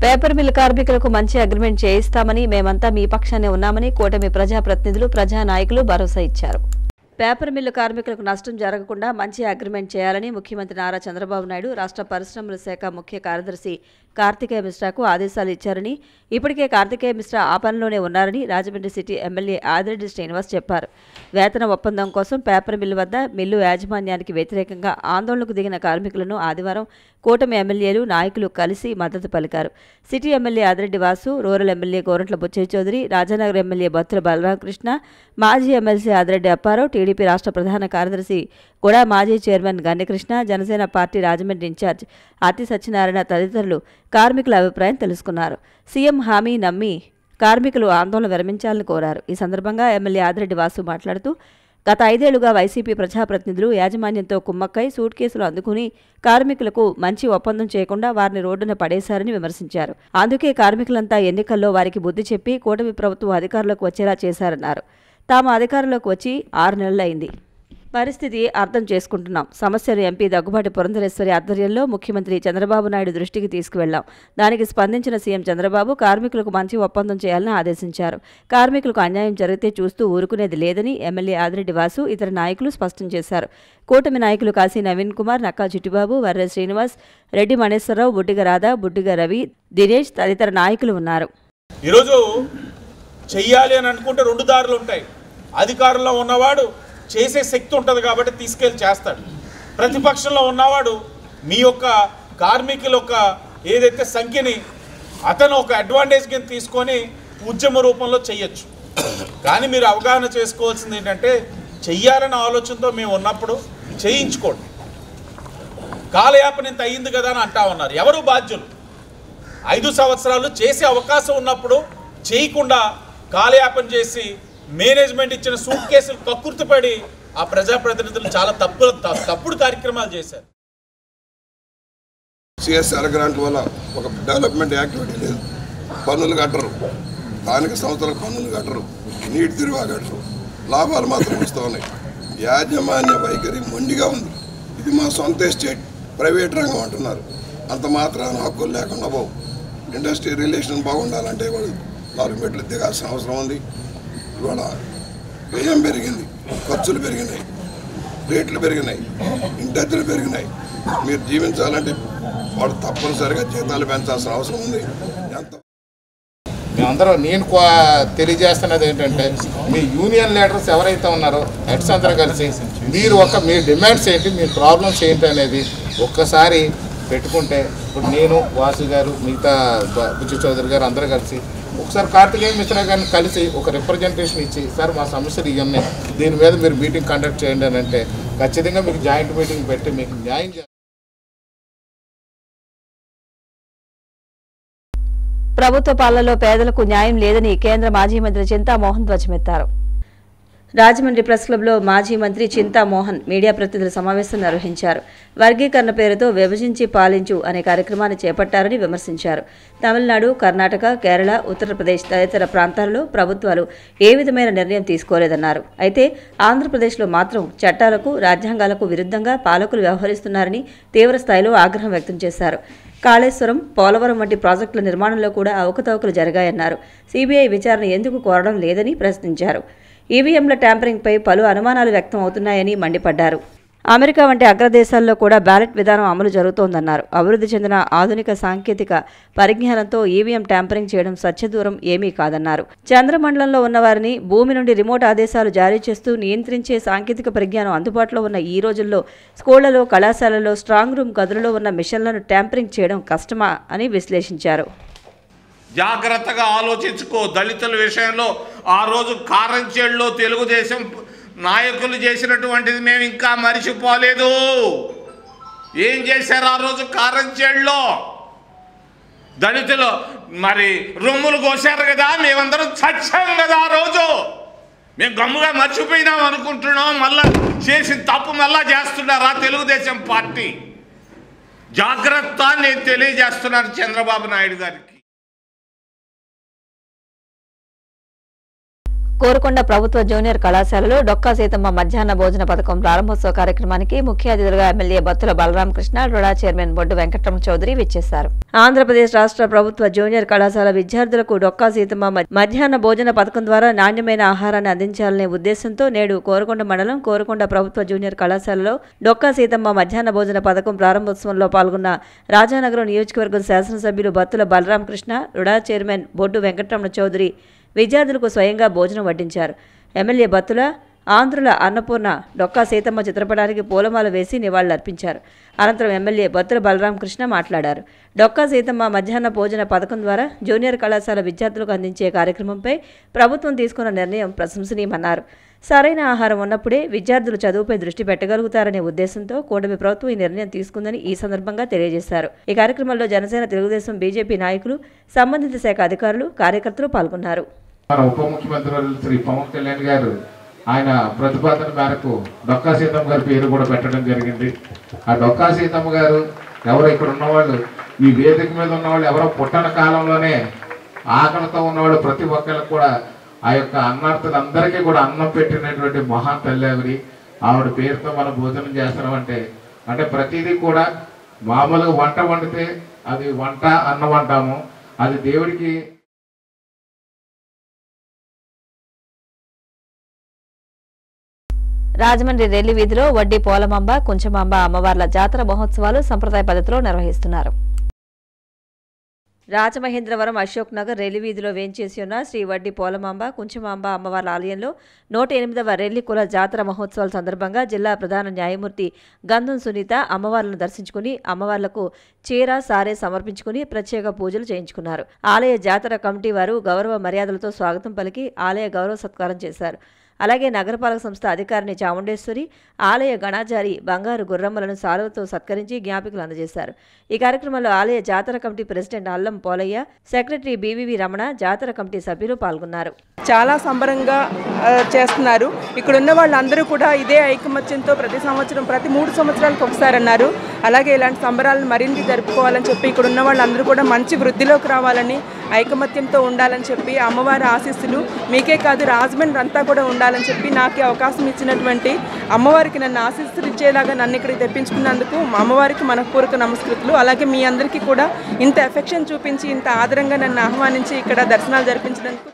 Paper mill కార్మికులకు మంచి agreement చేయిస్తామని మేమంతా మీ పక్షానే ఉన్నామని కూటమి ప్రజాప్రతినిధులు ప్రజానాయకులు భరోసా ఇచ్చారు. పేపర్ మిల్లు కార్మికులకు నష్టం జరగకుండా మంచి అగ్రిమెంట్ చేయాలని ముఖ్యమంత్రి నారా చంద్రబాబు నాయుడు రాష్ట్ర పరిశ్రమల శాఖ ముఖ్య కార్యదర్శి కార్తికేయ మిశ్రాకు ఆదేశాలు ఇచ్చారని, ఇప్పటికే కార్తికేయ మిశ్రా ఆ పనిలోనే ఉన్నారని రాజమండ్రి సిటీ ఎమ్మెల్యే ఆదిరెడ్డి శ్రీనివాస్ చెప్పారు. వేతన ఒప్పందం కోసం పేపర్ మిల్లు వద్ద మిల్లు యాజమాన్యానికి వ్యతిరేకంగా ఆందోళనకు దిగిన కార్మికులను ఆదివారం కూటమి ఎమ్మెల్యేలు నాయకులు కలిసి మద్దతు పలికారు. City MLA Adireddy Vasu, rural MLA Gorantla Buchaiah Chowdary, Rajanagar MLA Battula Balaramakrishna, మాజీ ఎమ్మెల్సీ ఆదిరెడ్డి అప్పారావు, టీడీపీ రాష్ట్ర ప్రధాన కార్యదర్శి కూడా మాజీ chairman Gannakrishna, Janasena party Rajahmundry incharge Arthi Satyanarayana తదితరులు కార్మికుల అభిప్రాయం తెలుసుకున్నారు. సీఎం హామీ నమ్మి కార్మికులు ఆందోళన విరమించాలని కోరారు. ఈ సందర్భంగా ఎమ్మెల్యే ఆదిరెడ్డి వాసు మాట్లాడుతూ, గత 5 ఏళ్లుగా వైసీపీ ప్రజాప్రతినిధులు యాజమాన్యంతో కుమ్మక్కై సూట్ కేసులు అందుకుని కార్మికులకు మంచి ఒప్పందం చేయకుండా వారిని రోడ్డున పడేశారని విమర్శించారు. అందుకే కార్మికులంతా ఎన్నికల్లో వారికి బుద్ధి చెప్పి కూటమి ప్రభుత్వం అధికారంలోకి వచ్చేలా చేశారన్నారు. తాము అధికారంలోకి వచ్చి 6 నెలలైంది. పరిస్థితి అర్థం చేసుకుంటున్నాం. సమస్యను ఎంపీ దగ్గుబాటి పురంధరేశ్వరి ఆధ్వర్యంలో ముఖ్యమంత్రి చంద్రబాబు నాయుడు దృష్టికి తీసుకువెళ్లాం. దానికి స్పందించిన సీఎం చంద్రబాబు కార్మికులకు మంచి ఒప్పందం చేయాలని ఆదేశించారు. కార్మికులకు అన్యాయం జరిగితే చూస్తూ ఊరుకునేది లేదని ఎమ్మెల్యే ఆదిరెడ్డి వాసు, ఇతర నాయకులు స్పష్టం చేశారు. కూటమి నాయకులు కాశీ నవీన్ కుమార్, నక్కా చిట్టిబాబు, వర్రె శ్రీనివాస్, రెడ్డి మణేశ్వరరావు, బుడ్డిగ రాధా, బుడ్డిగ రవి, దినేష్ తదితర నాయకులు ఉన్నారు. ఈరోజు చెయ్యాలి అని అనుకుంటే 2 దారులు ఉంటాయి. అధికారంలో ఉన్నవాడు చేసే శక్తి ఉంటుంది కాబట్టి తీసుకెళ్ళి చేస్తాడు. ప్రతిపక్షంలో ఉన్నవాడు మీ యొక్క కార్మికుల యొక్క ఏదైతే సంఖ్యని అతను ఒక అడ్వాంటేజ్ కింద తీసుకొని ఉద్యమ రూపంలో చెయ్యొచ్చు. కానీ మీరు అవగాహన చేసుకోవాల్సింది ఏంటంటే, చెయ్యాలన్న ఆలోచనతో మేము ఉన్నప్పుడు చేయించుకోండి. కాలయాపన ఇంత అయ్యింది కదా అని అంటా ఉన్నారు. ఎవరు బాధ్యులు? 5 సంవత్సరాలు చేసే అవకాశం ఉన్నప్పుడు చేయకుండా కాలయాపన చేసి మేనేజ్మెంట్ ఇచ్చిన సూట్ కేసులు కక్కుర్తిపడి ఆ ప్రజాప్రతినిధులు చాలా తప్పుడు కార్యక్రమాలు చేశారు. సిఎస్ఆర్ గ్రాంట్ వల్ల ఒక డెవలప్మెంట్ యాక్టివిటీ లేదు. పన్నులు కట్టరు, స్థానిక సంస్థలకు పన్నులు కట్టరు, నీటి తిరువా కట్టరు, లాభాలు మాత్రం ఇస్తూ ఉన్నాయి. యాజమాన్య వైఖరి మొండిగా ఉంది. ఇది మా సొంత ఎస్టేట్, ప్రైవేట్ రంగం అంటున్నారు. అంత మాత్రాన హక్కులు లేకుండా పోవు. ఇండస్ట్రీ రిలేషన్ బాగుండాలంటే వాడు 4 మెట్లు దిగాల్సిన అవసరం ఉంది. ఇవాళ వ్యయం పెరిగింది, ఖర్చులు పెరిగినాయి, రేట్లు పెరిగినాయి, ఇంటద్దెలు పెరిగినాయి. మీరు జీవించాలంటే వాడు తప్పనిసరిగా జీతాలు పెంచాల్సిన అవసరం ఉంది. మేమందరూ నేను తెలియజేస్తున్నది ఏంటంటే, మీ యూనియన్ లీడర్స్ ఎవరైతే ఉన్నారో హెడ్స్ అందరూ కలిసి మీరు మీ డిమాండ్స్ ఏంటి, మీ ప్రాబ్లమ్స్ ఏంటి అనేది ఒక్కసారి పెట్టుకుంటే, ఇప్పుడు నేను, వాసు గారు, మిగతా బుచ్చి చౌదరి గారు అందరూ కలిసి ఒకసారి కార్తికేయ మిశ్రా గారిని కలిసి ఒక రిప్రజెంటేషన్ ఇచ్చి, సార్ మా సమస్యలు ఇవన్నీ, దీని మీద మీరు మీటింగ్ కండక్ట్ చేయండి అని అంటే ఖచ్చితంగా మీకు జాయింట్ మీటింగ్ పెట్టి మీకు న్యాయం చేయాలి. ప్రభుత్వ పాలనలో పేదలకు న్యాయం లేదని కేంద్ర మాజీ మంత్రి చింతామోహన్ ధ్వజమెత్తారు. రాజమండ్రి ప్రెస్ క్లబ్లో మాజీ మంత్రి చింతామోహన్ మీడియా ప్రతినిధుల సమావేశం నిర్వహించారు. వర్గీకరణ పేరుతో విభజించి పాలించు అనే కార్యక్రమాన్ని చేపట్టారని విమర్శించారు. తమిళనాడు, కర్ణాటక, కేరళ, ఉత్తరప్రదేశ్ తదితర ప్రాంతాల్లో ప్రభుత్వాలు ఏ విధమైన నిర్ణయం తీసుకోలేదన్నారు. అయితే ఆంధ్రప్రదేశ్లో మాత్రం చట్టాలకు, రాజ్యాంగాలకు విరుద్ధంగా పాలకులు వ్యవహరిస్తున్నారని తీవ్ర స్థాయిలో ఆగ్రహం వ్యక్తం చేశారు. కాళేశ్వరం, పోలవరం వంటి ప్రాజెక్టుల నిర్మాణంలో కూడా అవకతవకలు జరిగాయన్నారు. సీబీఐ విచారణ ఎందుకు కోరడం లేదని ప్రశ్నించారు. ఈవీఎంల ట్యాంపరింగ్పై పలు అనుమానాలు వ్యక్తం అవుతున్నాయని మండిపడ్డారు. అమెరికా వంటి అగ్రదేశాల్లో కూడా బ్యాలెట్ విధానం అమలు జరుగుతోందన్నారు. అభివృద్ధి చెందిన ఆధునిక సాంకేతిక పరిజ్ఞానంతో ఈవీఎం ట్యాంపరింగ్ చేయడం సత్యదూరం ఏమీ కాదన్నారు. చంద్రమండలంలో ఉన్నవారిని భూమి నుండి రిమోట్ ఆదేశాలు జారీ చేస్తూ నియంత్రించే సాంకేతిక పరిజ్ఞానం అందుబాటులో ఉన్న ఈ రోజుల్లో స్కూళ్లలో, కళాశాలల్లో, స్ట్రాంగ్ రూమ్ గదులలో ఉన్న మిషన్లను ట్యాంపరింగ్ చేయడం కష్టమా అని విశ్లేషించారు. జాగ్రత్తగా ఆలోచించుకో. దళితుల విషయంలో ఆ రోజు కారంచేడులో తెలుగుదేశం నాయకులు చేసినటువంటిది మేము ఇంకా మరిచిపోలేదు. ఏం చేశారు ఆ రోజు కారంచేడులో? దళితులు మరి రొమ్ములు కోశారు కదా, మేమందరం చచ్చాం కదా ఆ రోజు. మేము గమ్ముగా మర్చిపోయినాం అనుకుంటున్నాం. మళ్ళా చేసిన తప్పు మళ్ళా చేస్తున్నారా తెలుగుదేశం పార్టీ? జాగ్రత్త నేను తెలియజేస్తున్నాను చంద్రబాబు నాయుడు గారికి. కోరుకొండ ప్రభుత్వ జూనియర్ కళాశాలలో డొక్కా సీతమ్మ మధ్యాహ్న భోజన పథకం ప్రారంభోత్సవ కార్యక్రమానికి ముఖ్య అతిథులుగా MLA Battula Balaramakrishna, RUDA chairman Boddu Venkataramana Chowdary విచ్చేశారు. ఆంధ్రప్రదేశ్ రాష్ట్ర ప్రభుత్వ జూనియర్ కళాశాల విద్యార్థులకు డొక్కా సీతమ్మ మధ్యాహ్న భోజన పథకం ద్వారా నాణ్యమైన ఆహారాన్ని అందించాలనే ఉద్దేశంతో నేడు కోరుకొండ మండలం కోరుకొండ ప్రభుత్వ జూనియర్ కళాశాలలో డొక్కా సీతమ్మ మధ్యాహ్న భోజన పథకం ప్రారంభోత్సవంలో పాల్గొన్న రాజానగరం నియోజకవర్గం శాసనసభ్యులు బత్తుల బలరామకృష్ణ, రుడా చైర్మన్ బొడ్డు వెంకటరమణ చౌదరి విద్యార్థులకు స్వయంగా భోజనం వడ్డించారు. ఎమ్మెల్యే బత్తుల ఆంధ్రుల అన్నపూర్ణ డొక్కా సీతమ్మ చిత్రపటానికి పూలమాల వేసి నివాళులర్పించారు. అనంతరం ఎమ్మెల్యే బత్తుల బలరామకృష్ణ మాట్లాడారు. డొక్కా సీతమ్మ మధ్యాహ్న భోజన పథకం ద్వారా జూనియర్ కళాశాల విద్యార్థులకు అందించే కార్యక్రమంపై ప్రభుత్వం తీసుకున్న నిర్ణయం ప్రశంసనీయమన్నారు. సరైన ఆహారం ఉన్నప్పుడే విద్యార్థులు చదువుపై దృష్టి పెట్టగలుగుతారనే ఉద్దేశంతో కూటమి ప్రభుత్వం ఈ నిర్ణయం తీసుకుందని ఈ సందర్భంగా తెలియజేశారు. ఈ కార్యక్రమంలో జనసేన, తెలుగుదేశం, బీజేపీ నాయకులు, సంబంధిత శాఖ అధికారులు, కార్యకర్తలు పాల్గొన్నారు. ఉప ముఖ్యమంత్రి శ్రీ పవన్ కళ్యాణ్ గారు ఆయన ప్రతిపాదన మేరకు డొక్కా సీతమ్మ గారి పేరు కూడా పెట్టడం జరిగింది. ఆ డొక్కా సీతమ్మ గారు ఎవరో ఇక్కడ ఉన్నవాళ్ళు, ఈ వేదిక మీద ఉన్నవాళ్ళు ఎవరో పుట్టన కాలంలోనే ఆకలితో ఉన్నవాళ్ళు ప్రతి ఒక్కరికి కూడా ఆ యొక్క అన్నార్థులందరికీ కూడా అన్నం పెట్టినటువంటి మహా తల్లి ఆవిడ పేరుతో మనం భోజనం చేస్తున్నామంటే అంటే ప్రతిదీ కూడా మామూలుగా వంట వండితే అది వంట అన్నం అంటాము, అది దేవుడికి. రాజమండ్రి రెల్లి వీధిలో వడ్డీ పోలమాంబ, కుంచమాంబ అమ్మవార్ల జాతర మహోత్సవాలు సంప్రదాయ పద్ధతిలో నిర్వహిస్తున్నారు. రాజమహేంద్రవరం అశోక్ నగర్ రెల్లి వీధిలో వేంచేసి ఉన్న శ్రీ వడ్డీ పోలమాంబ, కుంచమాంబ అమ్మవార్ల ఆలయంలో 108వ రెల్లి కుల జాతర మహోత్సవాల సందర్భంగా జిల్లా ప్రధాన న్యాయమూర్తి గంధం సునీత అమ్మవార్లను దర్శించుకుని అమ్మవార్లకు చీర, సారే సమర్పించుకుని ప్రత్యేక పూజలు చేయించుకున్నారు. ఆలయ జాతర కమిటీ వారు గౌరవ మర్యాదలతో స్వాగతం పలికి ఆలయ గౌరవ సత్కారం చేశారు. అలాగే నగరపాలక సంస్థ అధికారిని చాముండేశ్వరి, ఆలయ గణాచారి బంగారు గుర్రమ్మలను సాలువతో సత్కరించి జ్ఞాపికలు అందజేశారు. ఈ కార్యక్రమంలో ఆలయ జాతర కమిటీ ప్రెసిడెంట్ అల్లం పోలయ్య, సెక్రటరీ బీవీవీ రమణ, జాతర కమిటీ సభ్యులు పాల్గొన్నారు. చాలా సంబరంగా చేస్తున్నారు. ఇక్కడ ఉన్న వాళ్ళందరూ కూడా ఇదే ఐకమత్యంతో ప్రతి సంవత్సరం, ప్రతి 3 సంవత్సరాలకు ఒకసారి అన్నారు. అలాగే ఇలాంటి సంబరాలను మరింత జరుపుకోవాలని చెప్పి ఇక్కడ ఉన్న వాళ్ళందరూ కూడా మంచి వృద్ధిలోకి రావాలని, ఐకమత్యంతో ఉండాలని చెప్పి అమ్మవారి ఆశీస్సులు మీకే కాదు రాజమండ్రి అంతా కూడా ఉండాలని చెప్పి నాకు అవకాశం ఇచ్చినటువంటి అమ్మవారికి నన్ను ఆశీస్సులు ఇచ్చేలాగా నన్ను ఇక్కడికి తెప్పించుకున్నందుకు అమ్మవారికి మనఃపూర్వక నమస్కృతులు. అలాగే మీ అందరికీ కూడా ఇంత ఎఫెక్షన్ చూపించి ఇంత ఆదరంగా నన్ను ఆహ్వానించి ఇక్కడ దర్శనాలు జరిపించినందుకు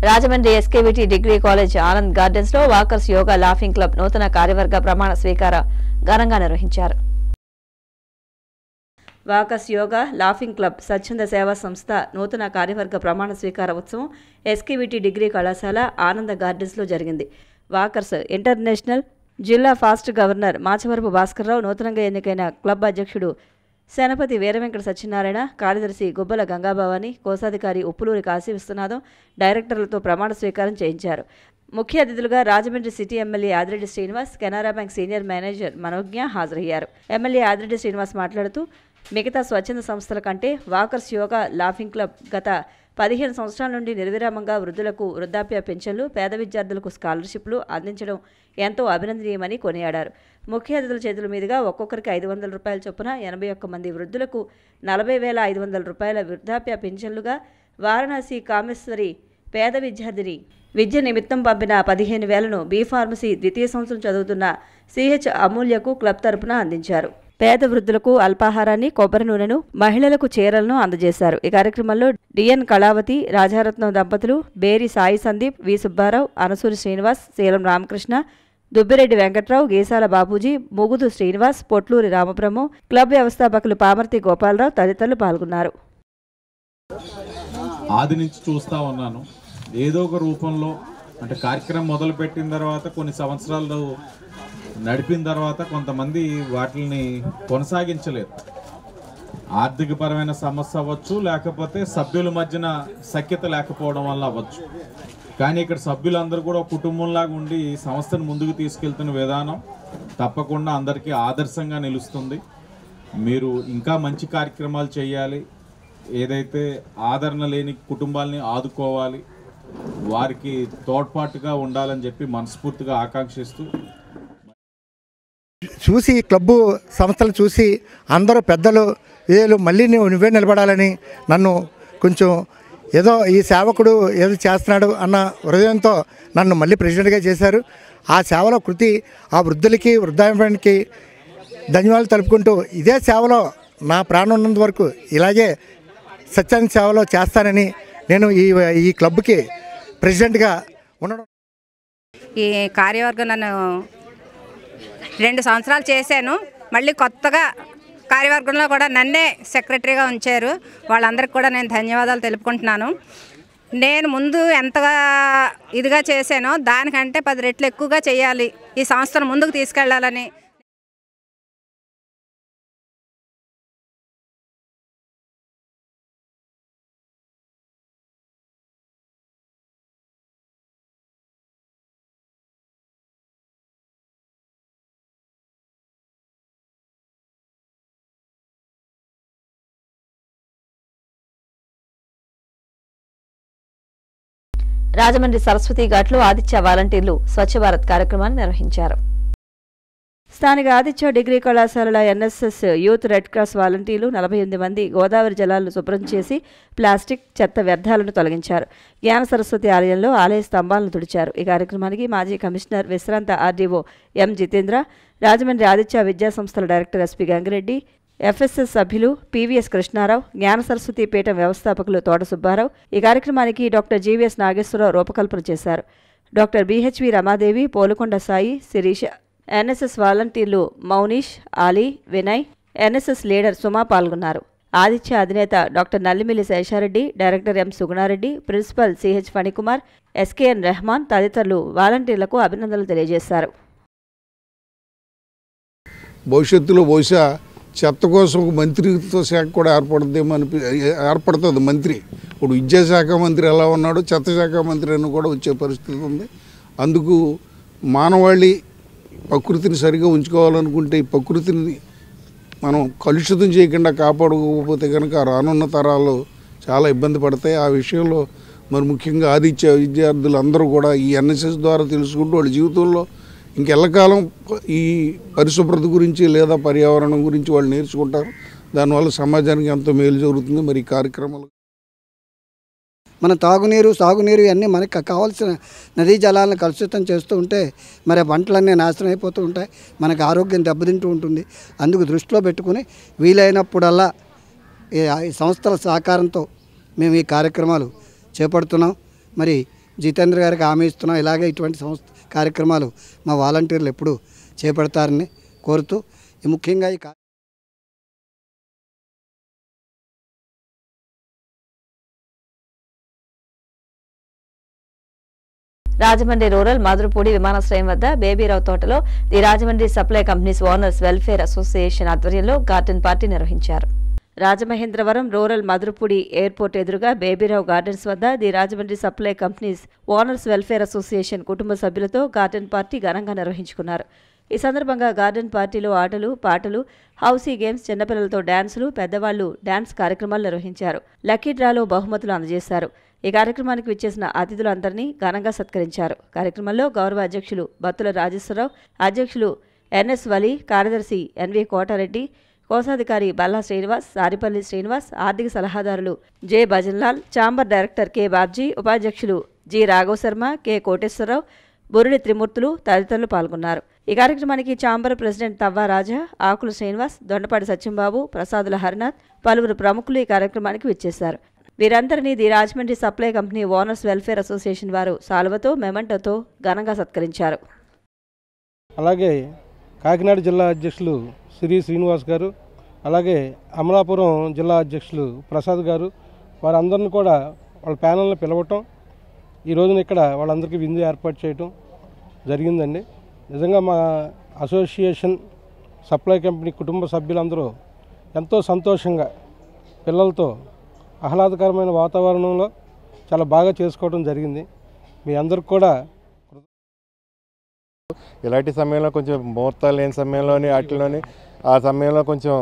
Rajahmundry SKVT degree college Anand gardens లో వాకర్స్ యోగా లాఫింగ్ క్లబ్ నూతన కార్యవర్గ ప్రమాణ స్వీకార ఘనంగా నిర్వహించారు. వాకర్స్ యోగా లాఫింగ్ క్లబ్ స్వచ్ఛంద సేవా సంస్థ నూతన కార్యవర్గ ప్రమాణ స్వీకార ఉత్సవం ఎస్కేవిటి డిగ్రీ కళాశాల ఆనంద గార్డెన్స్లో జరిగింది. వాకర్స్ ఇంటర్నేషనల్ జిల్లా ఫాస్ట్ గవర్నర్ మాచవరపు భాస్కర్రావు, నూతనంగా ఎన్నికైన క్లబ్ అధ్యక్షుడు సేనపతి వీరవెంకట సత్యనారాయణ, కార్యదర్శి గుబ్బల గంగాభవాని, కోశాధికారి ఉప్పులూరి కాశీ విశ్వనాథం డైరెక్టర్లతో ప్రమాణ స్వీకారం చేయించారు. ముఖ్య అతిథులుగా Rajahmundry city MLA Adireddy Srinivas, Canara bank senior manager Manogna హాజరయ్యారు. ఎమ్మెల్యే ఆదిరెడ్డి శ్రీనివాస్ మాట్లాడుతూ మిగతా స్వచ్ఛంద సంస్థల కంటే వాకర్స్ యోగా లాఫింగ్ క్లబ్ గత 15 సంవత్సరాల నుండి నిర్విరామంగా వృద్ధులకు వృద్ధాప్య పెన్షన్లు, పేద విద్యార్థులకు స్కాలర్షిప్లు అందించడం ఎంతో అభినందనీయమని కొనియాడారు. ముఖ్య అతిథుల చేతుల మీదుగా ఒక్కొక్కరికి 500 రూపాయల చొప్పున 81 మంది వృద్ధులకు 40,500 రూపాయల వృద్ధాప్య పెన్షన్లుగా, వారణాసి కామేశ్వరి పేద విద్యార్థిని విద్య నిమిత్తం పంపిన 15,000ను బీ ఫార్మసీ ద్వితీయ సంవత్సరం చదువుతున్న సిహెచ్ అమూల్యకు క్లబ్ తరపున అందించారు. పేద వృద్ధులకు అల్పాహారాన్ని, కొబ్బరి నూనెను, మహిళలకు చీరలను అందజేశారు. ఈ కార్యక్రమంలో డిఎన్ కళావతి, రాజారత్నం దంపతులు, బేరి సాయి సందీప్, వి సుబ్బారావు, అనసూరి శ్రీనివాస్, శీలం రామకృష్ణ, దుబ్బిరెడ్డి వెంకట్రావు, గేసాల బాబూజీ, ముగుదు శ్రీనివాస్, పొట్లూరి రామబ్రహ్మ, క్లబ్ వ్యవస్థాపకులు పామర్తి గోపాలరావు తదితరులు పాల్గొన్నారు. ఆది నుంచి చూస్తూ ఉన్నాను, ఏదో ఒక రూపంలో అంటే కార్యక్రమం మొదలుపెట్టిన తర్వాత కొన్ని సంవత్సరాలు నడిపిన తర్వాత కొంతమంది వాటిని కొనసాగించలేదు. ఆర్థికపరమైన సమస్య అవ్వచ్చు, లేకపోతే సభ్యుల మధ్యన సఖ్యత లేకపోవడం వల్ల అవ్వచ్చు. కానీ ఇక్కడ సభ్యులందరూ కూడా కుటుంబంలాగా ఉండి సంస్థను ముందుకు తీసుకెళ్తున్న విధానం తప్పకుండా అందరికీ ఆదర్శంగా నిలుస్తుంది. మీరు ఇంకా మంచి కార్యక్రమాలు చేయాలి, ఏదైతే ఆదరణ లేని కుటుంబాలని ఆదుకోవాలి, వారికి తోడ్పాటుగా ఉండాలని చెప్పి మనస్ఫూర్తిగా ఆకాంక్షిస్తూ చూసి క్లబ్బు సంస్థలు చూసి అందరూ పెద్దలు వీళ్ళు మళ్ళీ నువ్వే నిలబడాలని నన్ను కొంచెం ఏదో ఈ సేవకుడు ఏదో చేస్తున్నాడు అన్న హృదయంతో నన్ను మళ్ళీ ప్రెసిడెంట్గా చేశారు. ఆ సేవలో కృతి ఆ వృద్ధులకి వృద్ధాప్యానికి ధన్యవాదాలు తెలుపుకుంటూ ఇదే సేవలో నా ప్రాణం ఉన్నంత వరకు ఇలాగే సత్యాన్ని సేవలో చేస్తానని నేను ఈ క్లబ్కి ప్రెసిడెంట్గా ఉండడం. ఈ కార్యవర్గం నన్ను 2 సంవత్సరాలు చేశాను. మళ్ళీ కొత్తగా కార్యవర్గంలో కూడా నన్నే సెక్రటరీగా ఉంచారు. వాళ్ళందరికీ కూడా నేను ధన్యవాదాలు తెలుపుకుంటున్నాను. నేను ముందు ఎంతగా ఇదిగా చేశానో దానికంటే 10 రెట్లు ఎక్కువగా చేయాలి, ఈ సంస్థను ముందుకు తీసుకెళ్లాలని. రాజమండ్రి సరస్వతి ఘాట్లో ఆదిత్య వాలంటీర్లు స్వచ్ఛ భారత్ కార్యక్రమాన్ని నిర్వహించారు. స్థానిక ఆదిత్య డిగ్రీ కళాశాలల ఎన్ఎస్ఎస్ యూత్ రెడ్ క్రాస్ వాలంటీర్లు 48 మంది గోదావరి జలాలను శుభ్రం చేసి ప్లాస్టిక్ చెత్త వ్యర్థాలను తొలగించారు. జ్ఞాన సరస్వతి ఆలయంలో ఆలయ స్తంభాలను తుడిచారు. ఈ కార్యక్రమానికి మాజీ కమిషనర్ విశ్రాంత ఆర్డీఓ ఎం జితేంద్ర, రాజమండ్రి ఆదిత్య విద్యా సంస్థల డైరెక్టర్ ఎస్పీ గంగిరెడ్డి, ఎఫ్ఎస్ఎస్ సభ్యులు పివిఎస్ కృష్ణారావు, జ్ఞాన సరస్వతి పీఠం వ్యవస్థాపకులు తోట సుబ్బారావు. ఈ కార్యక్రమానికి డాక్టర్ జీవీఎస్ నాగేశ్వరరావు రూపకల్పన చేశారు. Doctor BHV Ramadevi, Polukonda Sai, Sirisha, NSS వాలంటీర్లు మౌనీష్, ఆలీ, వినయ్, ఎన్ఎస్ఎస్ లీడర్ సుమా పాల్గొన్నారు. ఆదిత్య అధినేత doctor Nallimilli Seshareddy, director M Sugunareddy, principal CH Phanikumar, SKN Rahman తదితరులు వాలంటీర్లకు అభినందనలు తెలియజేశారు. భవిష్యత్తులో బహుశా చెత్త కోసం ఒక మంత్రిత్వ శాఖ కూడా ఏర్పడుతుంది. మంత్రి ఇప్పుడు విద్యాశాఖ మంత్రి ఎలా ఉన్నాడో చెత్త శాఖ మంత్రి అని కూడా వచ్చే పరిస్థితి ఉంది. అందుకు మానవాళి ప్రకృతిని సరిగా ఉంచుకోవాలనుకుంటే ఈ ప్రకృతిని మనం కలుషితం చేయకుండా కాపాడుకోకపోతే కనుక రానున్న తరాలు చాలా ఇబ్బంది పడతాయి. ఆ విషయంలో మరి ముఖ్యంగా ఆదిత్య విద్యార్థులందరూ కూడా ఈ ఎన్ఎస్ఎస్ ద్వారా తెలుసుకుంటూ వాళ్ళ జీవితంలో ఇంకెల్లకాలం ఈ పరిశుభ్రత గురించి లేదా పర్యావరణం గురించి వాళ్ళు నేర్చుకుంటారు. దానివల్ల సమాజానికి ఎంతో మేలు జరుగుతుంది. మరి ఈ కార్యక్రమాలు మన తాగునీరు సాగునీరు ఇవన్నీ మనకు కావాల్సిన నదీ జలాలను కలుషితం చేస్తూ ఉంటే మరి పంటలన్నీ నాశనం అయిపోతూ ఉంటాయి, మనకు ఆరోగ్యం దెబ్బతింటూ ఉంటుంది. అందుకు దృష్టిలో పెట్టుకుని వీలైనప్పుడల్లా ఈ సంస్థల సహకారంతో మేము ఈ కార్యక్రమాలు చేపడుతున్నాం. మరి జితేంద్ర గారికి హామీ ఇస్తున్నాం, ఇలాగే ఇటువంటి కార్యక్రమాలు మా వాలంటీర్లు ఎప్పుడూ చేపడతారని కోరుతూ ముఖ్యంగా ఈ రాజమండ్రి రూరల్ మధురపూడి విమానాశ్రయం వద్ద బేబీరావు తోటలో the Rajahmundry supply companies owners welfare association ఆధ్వర్యంలో గార్డెన్ పార్టీ నిర్వహించారు. రాజమహేంద్రవరం రూరల్ మధురపూడి ఎయిర్పోర్ట్ ఎదురుగా బేబీరావు గార్డెన్స్ వద్ద the Rajahmundry supply companies owners welfare association కుటుంబ సభ్యులతో గార్డెన్ పార్టీ ఘనంగా నిర్వహించుకున్నారు. ఈ సందర్భంగా గార్డెన్ పార్టీలో ఆటలు, పాటలు, హౌసీ గేమ్స్, చిన్నపిల్లలతో డ్యాన్సులు, పెద్దవాళ్లు డ్యాన్స్ కార్యక్రమాలు నిర్వహించారు. లక్కీ డ్రాలో బహుమతులు అందజేశారు. ఈ కార్యక్రమానికి విచ్చేసిన అతిథులందరినీ ఘనంగా సత్కరించారు. కార్యక్రమంలో గౌరవ అధ్యక్షులు బత్తుల రాజేశ్వరరావు, అధ్యక్షులు ఎన్ఎస్ వలి, కార్యదర్శి ఎన్వి కోటారెడ్డి, కోశాధికారి బల్లా శ్రీనివాస్, సారిపల్లి శ్రీనివాస్, ఆర్థిక సలహాదారులు J Bhajan Lal, chamber director K Babji, ఉపాధ్యక్షులు జి రాఘవ్ శర్మ, కె కోటేశ్వరరావు, బురుడి త్రిమూర్తులు తదితరులు పాల్గొన్నారు. ఈ కార్యక్రమానికి ఛాంబర్ ప్రెసిడెంట్ తవ్వా రాజా, ఆకుల శ్రీనివాస్, దొండపాటి సత్యంబాబు, ప్రసాదుల హరినాథ్, పలువురు ప్రముఖులు ఈ కార్యక్రమానికి విచ్చేశారు. వీరందరినీ the Rajahmundry supply company owners welfare association వారు సాల్వతో, మెమంటోతో ఘనంగా సత్కరించారు. అలాగే కాకినాడ జిల్లా అధ్యక్షులు శ్రీ శ్రీనివాస్ గారు, అలాగే అమలాపురం జిల్లా అధ్యక్షులు ప్రసాద్ గారు, వారందరిని కూడా వాళ్ళ ప్యానల్ని పిలవటం, ఈ రోజున ఇక్కడ వాళ్ళందరికీ విందు ఏర్పాటు చేయటం జరిగిందండి. నిజంగా మా అసోసియేషన్ సప్లై కంపెనీ కుటుంబ సభ్యులందరూ ఎంతో సంతోషంగా పిల్లలతో ఆహ్లాదకరమైన వాతావరణంలో చాలా బాగా చేసుకోవడం జరిగింది. మీ అందరికి కూడా ఇలాంటి సమయంలో కొంచెం ముహూర్తాలు లేని సమయంలోని వాటిలోని ఆ సమయంలో కొంచెం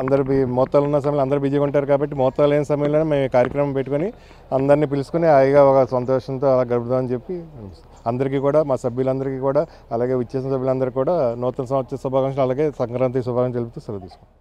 అందరు ముహూర్తాలు ఉన్న సమయంలో అందరూ బిజీగా ఉంటారు కాబట్టి ముహూర్తాలు లేని సమయంలోనే మేము ఈ కార్యక్రమం పెట్టుకొని అందరినీ పిలుచుకొని హాయిగా ఒక సంతోషంతో అలా గడుపుదామని చెప్పి అందరికీ కూడా మా సభ్యులందరికీ కూడా అలాగే విచ్చేసిన సభ్యులందరికీ కూడా నూతన సంవత్సర శుభాకాంక్షలు అలాగే సంక్రాంతి శుభాకాంక్షలు తెలుపుతూ సెలవు తీసుకుంటాం.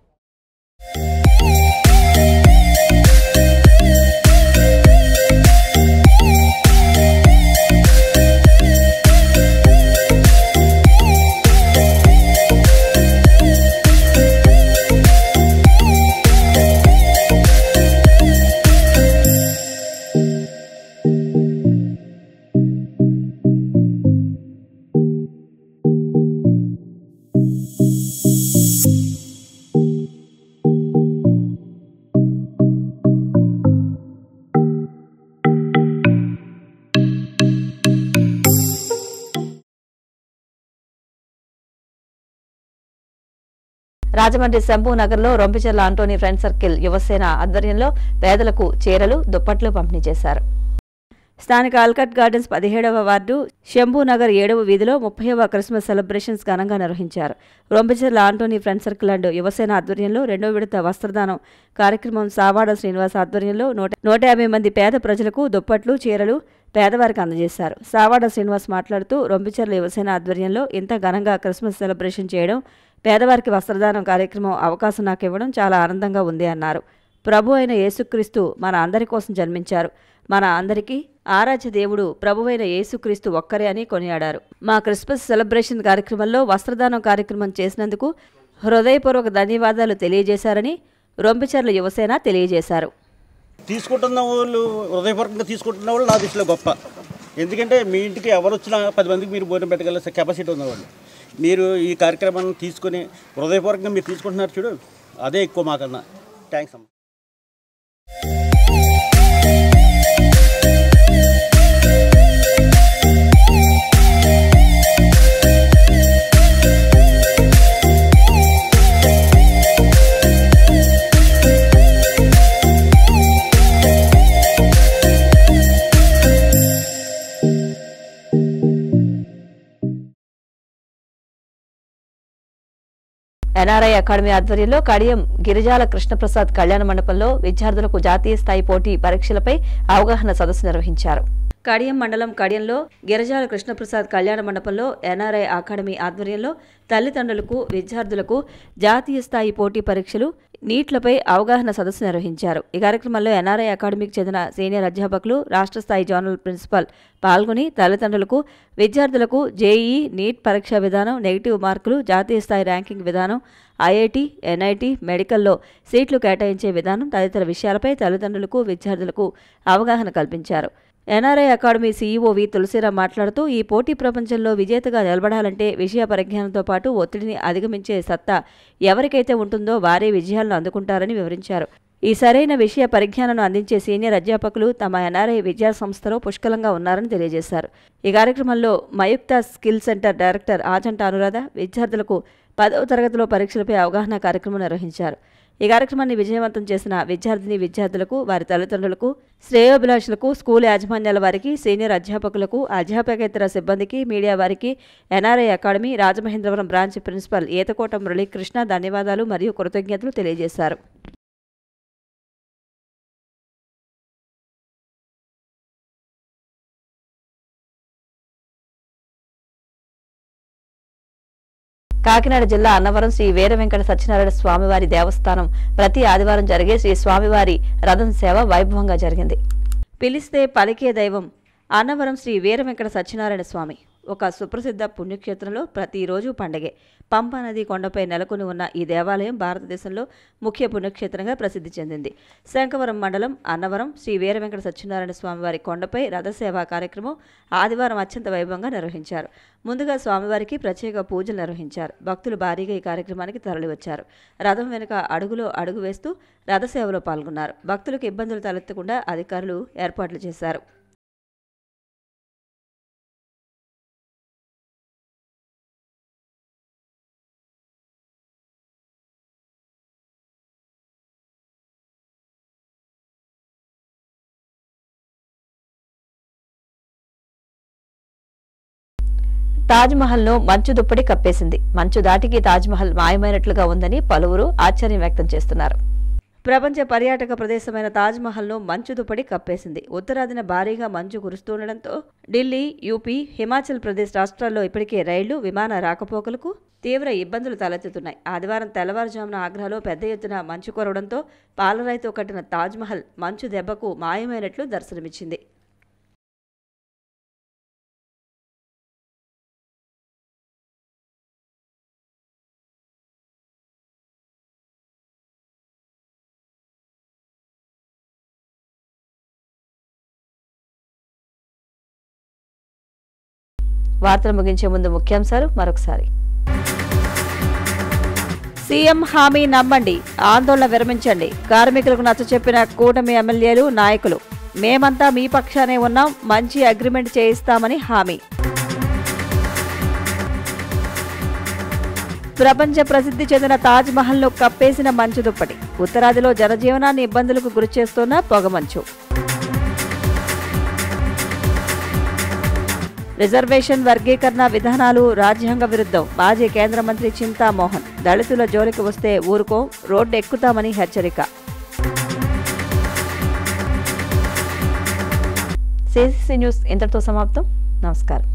రాజమండ్రి శంభూ నగర్లో రొంపిచెర్ల ఆంటోనీ ఫ్రెండ్ సర్కిల్ యువసేన ఆధ్వర్యంలో పేదలకు చీరలు దుప్పట్లు పంపిణీ చేశారు. స్థానిక ఆల్కట్ గార్డెన్స్ 17వ వార్డు శంభూ నగర్ 7వ వీధిలో 30వ క్రిస్మస్ సెలబ్రేషన్స్ ఘనంగా నిర్వహించారు. Rompicherla Antony friend circle and Yuvasena ఆధ్వర్యంలో 2వ విడత వస్త్రదానం కార్యక్రమం సావాడ శ్రీనివాస్ ఆధ్వర్యంలో 150 మంది పేద ప్రజలకు దుప్పట్లు చీరలు పేదవారికి అందజేశారు. సావాడ శ్రీనివాస్ మాట్లాడుతూ రొంపిచెర్ల యువసేన ఆధ్వర్యంలో ఇంత ఘనంగా క్రిస్మస్ సెలబ్రేషన్ చేయడం, పేదవారికి వస్త్రదానం కార్యక్రమం అవకాశం నాకు ఇవ్వడం చాలా ఆనందంగా ఉంది అన్నారు. ప్రభు అయిన యేసుక్రీస్తు మన అందరి కోసం జన్మించారు. మన అందరికీ ఆరాధ్య దేవుడు ప్రభువైన యేసుక్రీస్తు ఒక్కరే అని కొనియాడారు. మా క్రిస్మస్ సెలబ్రేషన్ కార్యక్రమంలో వస్త్రదానం కార్యక్రమం చేసినందుకు హృదయపూర్వక ధన్యవాదాలు తెలియజేశారని రొంపిచెర్ల యువసేన తెలియజేశారు. తీసుకుంటున్న వాళ్ళు హృదయపూర్వకంగా తీసుకుంటున్న వాళ్ళు నా దృష్టిలో గొప్ప. ఎందుకంటే మీ ఇంటికి ఎవరు వచ్చినా 10 మందికి మీరు భోజనం పెట్టగల కెపాసిటీ ఉన్నవాళ్ళు. మీరు ఈ కార్యక్రమాన్ని తీసుకుని హృదయపూర్వకంగా మీరు తీసుకుంటున్నారు చూడు, అదే ఎక్కువ మాకన్నా. థ్యాంక్స్ అమ్మ. ఎన్ఆర్ఐ అకాడమీ ఆధ్వర్యంలో కడియం గిరిజాల కృష్ణప్రసాద్ కళ్యాణ మండపంలో విద్యార్థులకు జాతీయ స్థాయి పోటీ పరీక్షలపై అవగాహన సదస్సు నిర్వహించారు. కడియం మండలం కడియంలో గిరిజాల కృష్ణప్రసాద్ కళ్యాణ మండపంలో ఎన్ఆర్ఐ అకాడమీ ఆధ్వర్యంలో తల్లిదండ్రులకు విద్యార్థులకు జాతీయ స్థాయి పోటీ పరీక్షలు నీట్లపై అవగాహన సదస్సు నిర్వహించారు. ఈ కార్యక్రమంలో ఎన్ఆర్ఐ అకాడమీకి చెందిన సీనియర్ అధ్యాపకులు, రాష్ట్ర స్థాయి జోనల్ ప్రిన్సిపల్ పాల్గొని తల్లిదండ్రులకు విద్యార్థులకు జేఈఈ నీట్ పరీక్షా విధానం, నెగిటివ్ మార్కులు, జాతీయ స్థాయి ర్యాంకింగ్ విధానం, ఐఐటి, ఎన్ఐటి, మెడికల్లో సీట్లు కేటాయించే విధానం తదితర విషయాలపై తల్లిదండ్రులకు విద్యార్థులకు అవగాహన కల్పించారు. ఎన్ఆర్ఐ అకాడమీ సీఈఓ వి తులసిరామ్ మాట్లాడుతూ ఈ పోటీ ప్రపంచంలో విజేతగా నిలబడాలంటే విషయ పరిజ్ఞానంతో పాటు ఒత్తిడిని అధిగమించే సత్తా ఎవరికైతే ఉంటుందో వారే విజయాలను అందుకుంటారని వివరించారు. ఈ సరైన విషయ పరిజ్ఞానాన్ని అందించే సీనియర్ అధ్యాపకులు తమ ఎన్ఆర్ఐ విద్యా సంస్థలో పుష్కలంగా ఉన్నారని తెలియజేశారు. ఈ కార్యక్రమంలో మయుక్త స్కిల్ సెంటర్ డైరెక్టర్ ఆజంట అనురాధ విద్యార్థులకు 10వ తరగతిలో పరీక్షలపై అవగాహన కార్యక్రమం నిర్వహించారు. ఈ కార్యక్రమాన్ని విజయవంతం చేసిన విద్యార్థులకు, వారి తల్లిదండ్రులకు, శ్రేయోభిలాషులకు, స్కూల్ యాజమాన్యాల వారికి, సీనియర్ అధ్యాపకులకు, అధ్యాపకేతర సిబ్బందికి, మీడియా వారికి NRI academy Rajamahendravaram branch principal Etakota Muralikrishna ధన్యవాదాలు మరియు కృతజ్ఞతలు తెలియజేశారు. కాకినాడ జిల్లా అన్నవరం శ్రీ వీర వెంకట సత్యనారాయణ స్వామివారి దేవస్థానం ప్రతి ఆదివారం జరిగే శ్రీ స్వామివారి రథం సేవ వైభవంగా జరిగింది. పిలిస్తే పలికే దైవం అన్నవరం శ్రీ వీర వెంకట సత్యనారాయణ స్వామి ఒక సుప్రసిద్ధ పుణ్యక్షేత్రంలో ప్రతిరోజు పండగే. పంపా నది కొండపై నెలకొని ఉన్న ఈ దేవాలయం భారతదేశంలో ముఖ్య పుణ్యక్షేత్రంగా ప్రసిద్ధి చెందింది. శంఖవరం మండలం అన్నవరం శ్రీ వీర వెంకట సత్యనారాయణ స్వామివారి కొండపై రథసేవా కార్యక్రమం ఆదివారం అత్యంత వైభవంగా నిర్వహించారు. ముందుగా స్వామివారికి ప్రత్యేక పూజలు నిర్వహించారు. భక్తులు భారీగా ఈ కార్యక్రమానికి తరలివచ్చారు. రథం వెనుక అడుగులో అడుగు వేస్తూ రథసేవలో పాల్గొన్నారు. భక్తులకు ఇబ్బందులు తలెత్తకుండా అధికారులు ఏర్పాట్లు చేశారు. తాజ్మహల్ను మంచు దుప్పటి కప్పేసింది. మంచు దాటికి తాజ్మహల్ మాయమైనట్లుగా ఉందని పలువురు ఆశ్చర్యం వ్యక్తం చేస్తున్నారు. ప్రపంచ పర్యాటక ప్రదేశమైన తాజ్మహల్ను మంచు దుప్పటి కప్పేసింది. ఉత్తరాదిన భారీగా మంచు కురుస్తుండటంతో ఢిల్లీ, యూపీ, హిమాచల్ ప్రదేశ్ రాష్ట్రాల్లో ఇప్పటికే రైళ్లు, విమాన రాకపోకలకు తీవ్ర ఇబ్బందులు తలెత్తుతున్నాయి. ఆదివారం తెల్లవారుజామున ఆగ్రాలో పెద్ద ఎత్తున మంచు కురవడంతో పాలరాయితో కట్టిన తాజ్మహల్ మంచు దెబ్బకు మాయమైనట్లు దర్శనమిచ్చింది. వార్తలు ముగించే ముందు ముఖ్యాంశాలు మరొకసారి. సీఎం హామీ నమ్మండి, ఆందోళన విరమించండి. కార్మికులకు నచ్చచెప్పిన కూటమి ఎమ్మెల్యేలు, నాయకులు. మేమంతా మీ పక్షానే ఉన్నాం, మంచి అగ్రిమెంట్ చేయిస్తామని హామీ. ప్రపంచ ప్రసిద్ధి చెందిన తాజ్మహల్ను కప్పేసిన మంచు దుప్పటి. ఉత్తరాదిలో జనజీవనాన్ని ఇబ్బందులకు గురిచేస్తున్న పొగమంచు. రిజర్వేషన్ వర్గీకరణ విధానాలు రాజ్యాంగ విరుద్ధం. మాజీ కేంద్ర మంత్రి చింతామోహన్. దళితుల జోలికి వస్తే ఊరుకో, రోడ్డు ఎక్కుతామని హెచ్చరిక. సిసిసి న్యూస్ ఇంతటితో సమాప్తం. నమస్కారం.